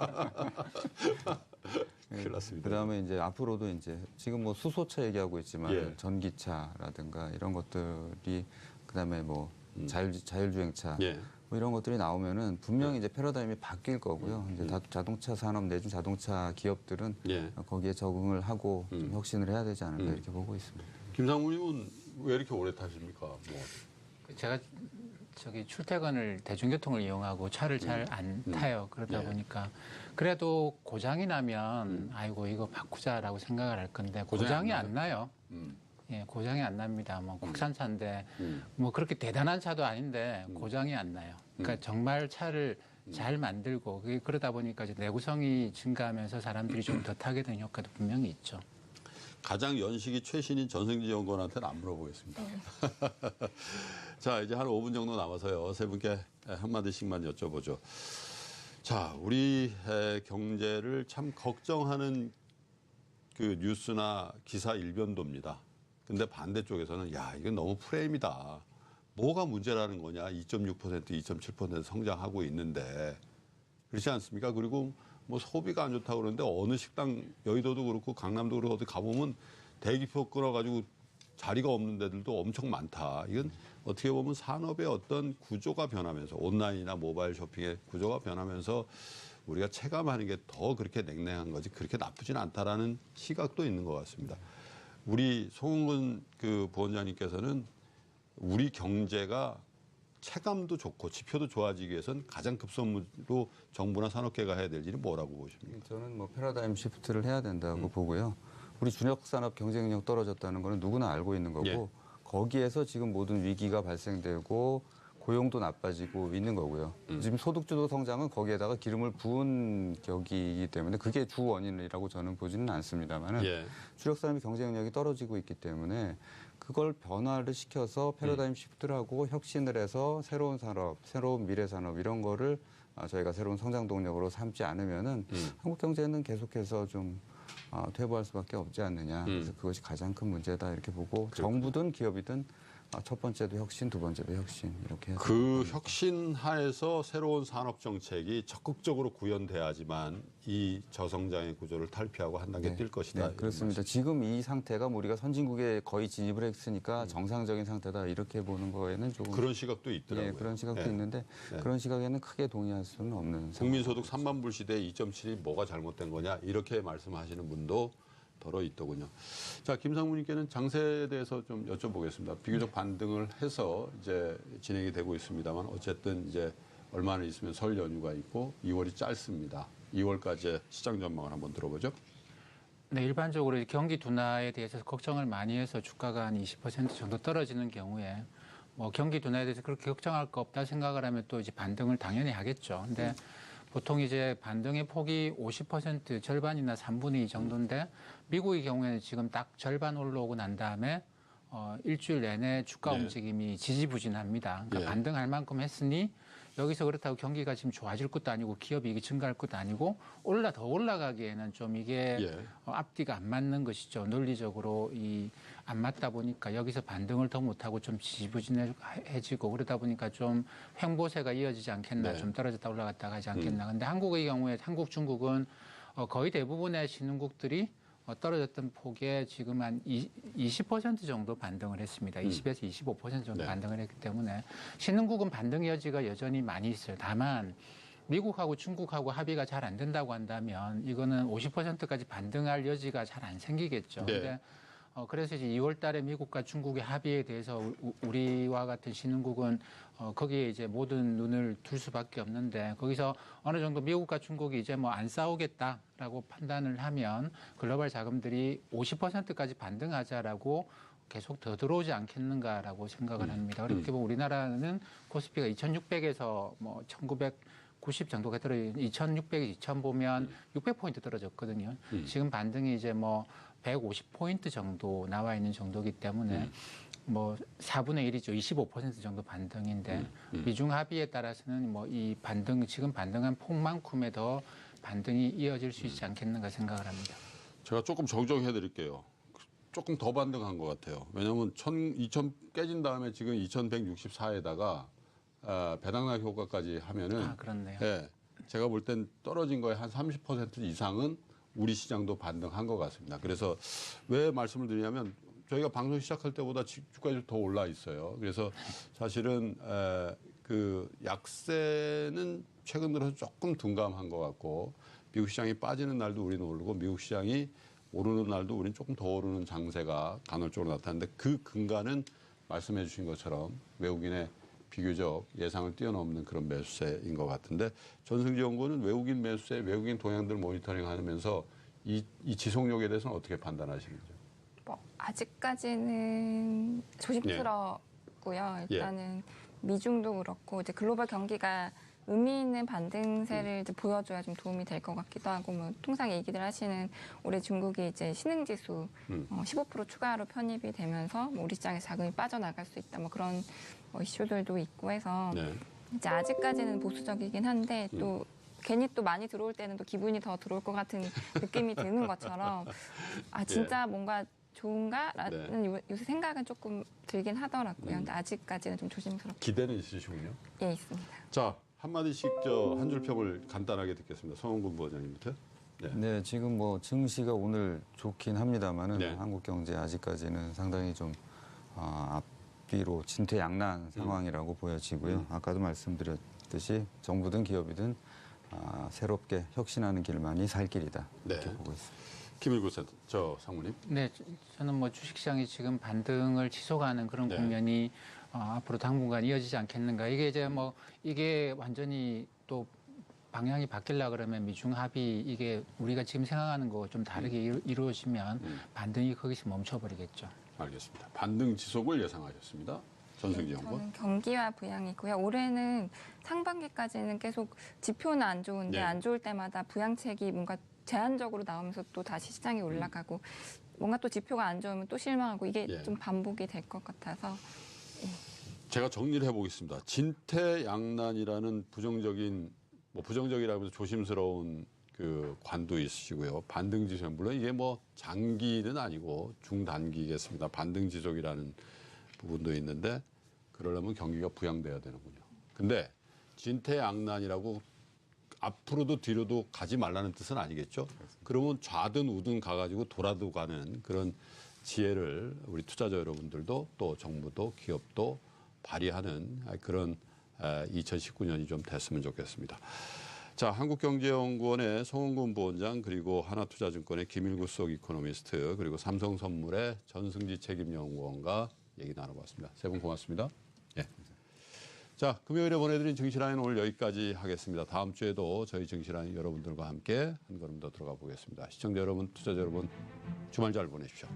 Speaker 1: 큰일 났습니다.
Speaker 2: 그다음에 이제 앞으로도 이제 지금 뭐 수소차 얘기하고 있지만
Speaker 1: 예.
Speaker 2: 전기차라든가 이런 것들이 그다음에 뭐 자율주행차
Speaker 1: 예.
Speaker 2: 뭐 이런 것들이 나오면은 분명히 이제 패러다임이 바뀔 거고요. 이제 자동차 산업 내지 자동차 기업들은
Speaker 1: 예.
Speaker 2: 거기에 적응을 하고 좀 혁신을 해야 되지 않을까 이렇게 보고 있습니다.
Speaker 1: 김상무님은 왜 이렇게 오래 타십니까? 뭐.
Speaker 3: 제가 저기 출퇴근을 대중교통을 이용하고 차를 잘 안 타요. 그러다
Speaker 1: 예.
Speaker 3: 보니까 그래도 고장이 나면 아이고 이거 바꾸자라고 생각을 할 건데 고장이 안 나요. 예, 고장이 안 납니다. 뭐 국산차인데 뭐 그렇게 대단한 차도 아닌데 고장이 안 나요. 그러니까 정말 차를 잘 만들고 그러다 보니까 이제 내구성이 증가하면서 사람들이 좀 더 타게 되는 효과도 분명히 있죠.
Speaker 1: 가장 연식이 최신인 전승지 연구원한테는 안 물어보겠습니다. 자, 이제 한 5분 정도 남아서요. 세 분께 한마디씩만 여쭤보죠. 자, 우리 경제를 참 걱정하는 그 뉴스나 기사 일변도입니다. 근데 반대쪽에서는 야, 이건 너무 프레임이다. 뭐가 문제라는 거냐. 2.6%, 2.7% 성장하고 있는데. 그렇지 않습니까? 그리고 뭐 소비가 안 좋다고 그러는데 어느 식당 여의도도 그렇고 강남도 그렇고 어디 가보면 대기표 끊어가지고 자리가 없는 데들도 엄청 많다. 이건 어떻게 보면 산업의 어떤 구조가 변하면서 온라인이나 모바일 쇼핑의 구조가 변하면서 우리가 체감하는 게 더 그렇게 냉랭한 거지 그렇게 나쁘진 않다라는 시각도 있는 것 같습니다. 우리 송은근 그 부원장님께서는 우리 경제가 체감도 좋고 지표도 좋아지기 위해서는 가장 급선무로 정부나 산업계가 해야 될 일이 뭐라고 보십니까?
Speaker 2: 저는 뭐 패러다임 시프트를 해야 된다고 보고요. 우리 주력 산업 경쟁력 떨어졌다는 거는 누구나 알고 있는 거고
Speaker 1: 예.
Speaker 2: 거기에서 지금 모든 위기가 발생되고 고용도 나빠지고 있는 거고요. 지금 소득주도 성장은 거기에다가 기름을 부은 격이기 때문에 그게 주 원인이라고 저는 보지는 않습니다만은
Speaker 1: 예.
Speaker 2: 주력 산업의 경쟁력이 떨어지고 있기 때문에 그걸 변화를 시켜서 패러다임 시프트를 하고 혁신을 해서 새로운 산업, 새로운 미래 산업 이런 거를 저희가 새로운 성장 동력으로 삼지 않으면은 한국 경제는 계속해서 좀 퇴보할 수밖에 없지 않느냐. 그래서 그것이 가장 큰 문제다 이렇게 보고 정부든 기업이든 첫 번째도 혁신, 두 번째도 혁신 이렇게 해서
Speaker 1: 그 혁신 하에서 새로운 산업 정책이 적극적으로 구현돼야지만 이 저성장의 구조를 탈피하고 한 단계 뛸 것이다.
Speaker 2: 네,
Speaker 1: 이런
Speaker 2: 그렇습니다. 지금 이 상태가 우리가 선진국에 거의 진입을 했으니까 정상적인 상태다 이렇게 보는 거에는 조금
Speaker 1: 그런 시각도 있더라고요.
Speaker 2: 예, 그런 시각도
Speaker 1: 예.
Speaker 2: 있는데
Speaker 1: 네.
Speaker 2: 그런 시각에는 크게 동의할 수는 없는
Speaker 1: 국민소득 3만 불 시대에 2.7이 뭐가 잘못된 거냐 이렇게 말씀하시는 분도 더러 있더군요. 자, 김상무님께는 장세에 대해서 좀 여쭤보겠습니다. 비교적 반등을 해서 이제 진행이 되고 있습니다만 어쨌든 이제 얼마나 있으면 설 연휴가 있고 2월이 짧습니다. 2월까지 시장 전망을 한번 들어보죠.
Speaker 3: 네, 일반적으로 이 경기 둔화에 대해서 걱정을 많이 해서 주가가 한 20% 정도 떨어지는 경우에 뭐 경기 둔화에 대해서 그렇게 걱정할 거 없다 생각을 하면 또 이제 반등을 당연히 하겠죠. 근데 보통 이제 반등의 폭이 50% 절반이나 3분의 2 정도인데 미국의 경우에는 지금 딱 절반 올라오고 난 다음에 일주일 내내 주가
Speaker 1: 네.
Speaker 3: 움직임이 지지부진합니다. 그러니까
Speaker 1: 네.
Speaker 3: 반등할 만큼 했으니 여기서 그렇다고 경기가 지금 좋아질 것도 아니고 기업 이익이 증가할 것도 아니고 더 올라가기에는 좀 이게
Speaker 1: 예.
Speaker 3: 앞뒤가 안 맞는 것이죠. 논리적으로 안 맞다 보니까 여기서 반등을 더 못하고 좀 지지부진해지고 그러다 보니까 좀 횡보세가 이어지지 않겠나.
Speaker 1: 네.
Speaker 3: 좀 떨어졌다 올라갔다 하지 않겠나. 근데 한국의 경우에 한국, 중국은 거의 대부분의 신흥국들이 떨어졌던 폭에 지금 한 20% 정도 반등을 했습니다. 20에서 25% 정도
Speaker 1: 네.
Speaker 3: 반등을 했기 때문에 신흥국은 반등 여지가 여전히 많이 있어요. 다만 미국하고 중국하고 합의가 잘 안 된다고 한다면 이거는 50%까지 반등할 여지가 잘 안 생기겠죠.
Speaker 1: 네.
Speaker 3: 근데 그래서 이제 2월 달에 미국과 중국의 합의에 대해서 우리와 같은 신흥국은 거기에 이제 모든 눈을 둘 수밖에 없는데 거기서 어느 정도 미국과 중국이 이제 뭐 안 싸우겠다라고 판단을 하면 글로벌 자금들이 50%까지 반등하자라고 계속 더 들어오지 않겠는가라고 생각을 합니다. 그렇게 보면 우리나라는 코스피가 2,600에서 뭐 1,990 정도가 떨어져 2,600, 2,000 보면 600포인트 떨어졌거든요. 지금 반등이 이제 뭐 150포인트 정도 나와 있는 정도이기 때문에 뭐 4분의 1이죠. 25% 정도 반등인데 미중 합의에 따라서는 뭐 이 반등 지금 반등한 폭만큼의 더 반등이 이어질 수 있지 않겠는가 생각을 합니다.
Speaker 1: 제가 조금 정정해 드릴게요. 조금 더 반등한 것 같아요. 왜냐하면 2,000 깨진 다음에 지금 2,164에다가 배당락 효과까지 하면은
Speaker 3: 그렇네요.
Speaker 1: 예, 제가 볼 땐 떨어진 거에 한 30% 이상은 우리 시장도 반등한 것 같습니다. 그래서 왜 말씀을 드리냐면 저희가 방송 시작할 때보다 주가가 더 올라 있어요. 그래서 사실은 그 약세는 최근 들어서 조금 둔감한 것 같고 미국 시장이 빠지는 날도 우리는 오르고 미국 시장이 오르는 날도 우리는 조금 더 오르는 장세가 간헐적으로 나타나는데 그 근간은 말씀해 주신 것처럼 외국인의 비교적 예상을 뛰어넘는 그런 매수세인 것 같은데 전승지 연구원은 외국인 매수세, 외국인 동향들 모니터링하면서 이 지속력에 대해서는 어떻게 판단하시는지?
Speaker 4: 뭐 아직까지는 조심스럽고요. 일단은 미중도 그렇고 이제 글로벌 경기가 의미 있는 반등세를 이제 보여줘야 좀 도움이 될 것 같기도 하고 뭐 통상 얘기들 하시는 올해 중국이 이제 신흥지수 15% 추가로 편입이 되면서 뭐 우리 시장에 자금이 빠져나갈 수 있다 뭐 그런 이슈들도 있고 해서 이제 아직까지는 보수적이긴 한데 또 괜히 또 많이 들어올 때는 또 기분이 더 들어올 것 같은 느낌이 드는 것처럼 아 진짜 뭔가 좋은가라는 요새 생각은 조금 들긴 하더라고요. 근데 아직까지는 좀 조심스럽게.
Speaker 1: 기대는 있으시군요.
Speaker 4: 예, 있습니다.
Speaker 1: 자, 한마디씩 한 줄 평을 간단하게 듣겠습니다. 성원군 부원장님부터.
Speaker 2: 네, 지금 뭐 증시가 오늘 좋긴 합니다만은
Speaker 1: 네.
Speaker 2: 한국 경제 아직까지는 상당히 좀 앞뒤로 진퇴양난 상황이라고 보여지고요. 아까도 말씀드렸듯이 정부든 기업이든 새롭게 혁신하는 길만이 살 길이다 이렇게
Speaker 1: 네.
Speaker 2: 보고 있습니다.
Speaker 1: 김일구 상무님.
Speaker 3: 네, 저는 뭐 주식시장이 지금 반등을 지속하는 그런
Speaker 1: 네.
Speaker 3: 국면이 앞으로 당분간 이어지지 않겠는가. 이게 이제 뭐 이게 완전히 또 방향이 바뀌려 그러면 미중 합의 이게 우리가 지금 생각하는 거 좀 다르게 이루어지면 반등이 거기서 멈춰버리겠죠.
Speaker 1: 알겠습니다. 반등 지속을 예상하셨습니다. 전승지 연구원.
Speaker 4: 저는 경기와 부양이고요. 올해는 상반기까지는 계속 지표는 안 좋은데
Speaker 1: 네.
Speaker 4: 안 좋을 때마다 부양책이 뭔가 제한적으로 나오면서 또 다시 시장이 올라가고 뭔가 또 지표가 안 좋으면 또 실망하고 이게
Speaker 1: 예.
Speaker 4: 좀 반복이 될 것 같아서
Speaker 1: 제가 정리를 해보겠습니다. 진퇴양난이라는 부정적이라면서 조심스러운 그 관도 있으시고요. 반등 지속 물론 이게 뭐 장기는 아니고 중단기겠습니다. 반등 지속이라는 부분도 있는데 그러려면 경기가 부양돼야 되는군요. 근데 진퇴양난이라고 앞으로도 뒤로도 가지 말라는 뜻은 아니겠죠. 그러면 좌든 우든 가가지고 돌아도 가는 그런 지혜를 우리 투자자 여러분들도 또 정부도 기업도 발휘하는 그런 2019년이 좀 됐으면 좋겠습니다. 자, 한국경제연구원의 송은군 부원장 그리고 하나투자증권의 김일구 수석 이코노미스트 그리고 삼성선물의 전승지 책임연구원과 얘기 나눠봤습니다. 세 분 고맙습니다. 예. 자, 금요일에 보내드린 증시라인 오늘 여기까지 하겠습니다. 다음 주에도 저희 증시라인 여러분들과 함께 한 걸음 더 들어가 보겠습니다. 시청자 여러분, 투자자 여러분, 주말 잘 보내십시오.